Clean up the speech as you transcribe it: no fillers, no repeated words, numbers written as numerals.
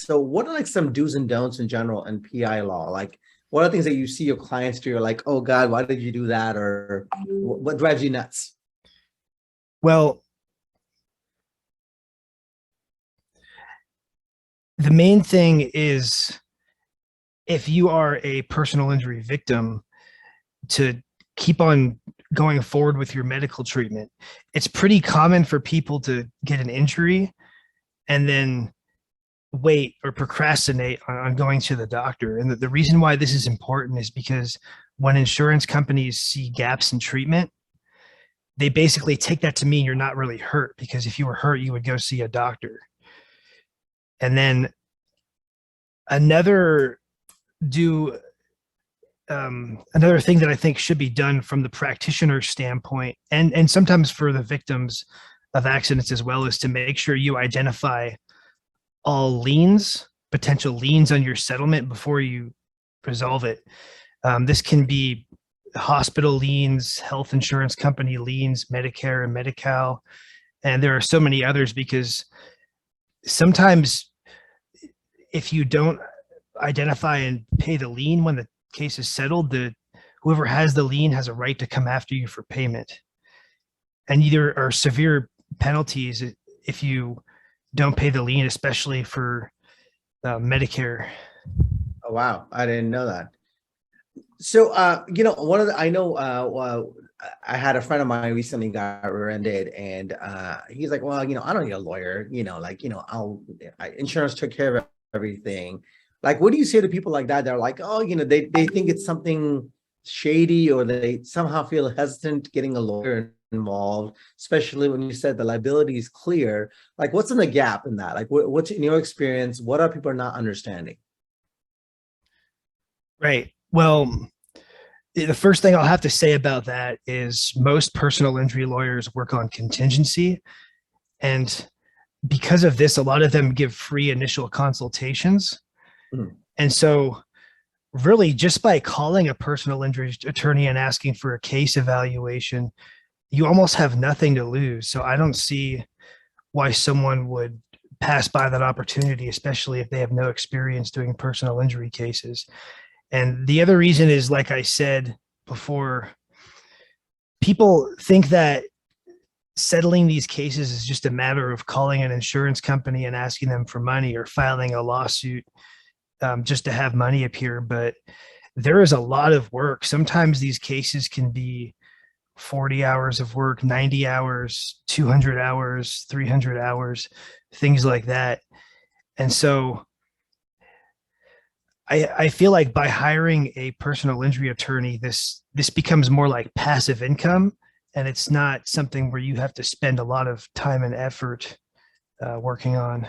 So what are like some do's and don'ts in general in PI law? Like what are things that you see your clients do? You're like, oh God, why did you do that? Or what drives you nuts? Well, the main thing is if you are a personal injury victim, to keep on going forward with your medical treatment. It's pretty common for people to get an injury and then wait or procrastinate on going to the doctor. And the reason why this is important is because when insurance companies see gaps in treatment, they basically take that to mean you're not really hurt, because if you were hurt, you would go see a doctor. And then another do another thing that I think should be done from the practitioner standpoint, and sometimes for the victims of accidents as well, is to make sure you identify all liens, potential liens on your settlement before you resolve it. This can be hospital liens, health insurance company liens, Medicare and Medi-Cal, and there are so many others, because sometimes if you don't identify and pay the lien when the case is settled, whoever has the lien has a right to come after you for payment. And there are severe penalties if you don't pay the lien, especially for Medicare. Oh, wow. I didn't know that. So, one of the, I know, I had a friend of mine recently got rear-ended, and he's like, well, I don't need a lawyer, insurance took care of everything. Like, what do you say to people like that? They're like, oh, they think it's something shady, or they somehow feel hesitant getting a lawyer involved, especially when you said the liability is clear. Like, what's in the gap in that? Like, what's in your experience? What are people not understanding? Right. Well, the first thing I'll have to say about that is most personal injury lawyers work on contingency. And because of this, a lot of them give free initial consultations. Mm. And so really just by calling a personal injury attorney and asking for a case evaluation, you almost have nothing to lose. So I don't see why someone would pass by that opportunity, especially if they have no experience doing personal injury cases. And the other reason is, like I said before, people think that settling these cases is just a matter of calling an insurance company and asking them for money, or filing a lawsuit just to have money appear. But there is a lot of work. Sometimes these cases can be 40 hours of work, 90 hours, 200 hours, 300 hours, things like that. And so I feel like by hiring a personal injury attorney, this becomes more like passive income, and it's not something where you have to spend a lot of time and effort working on.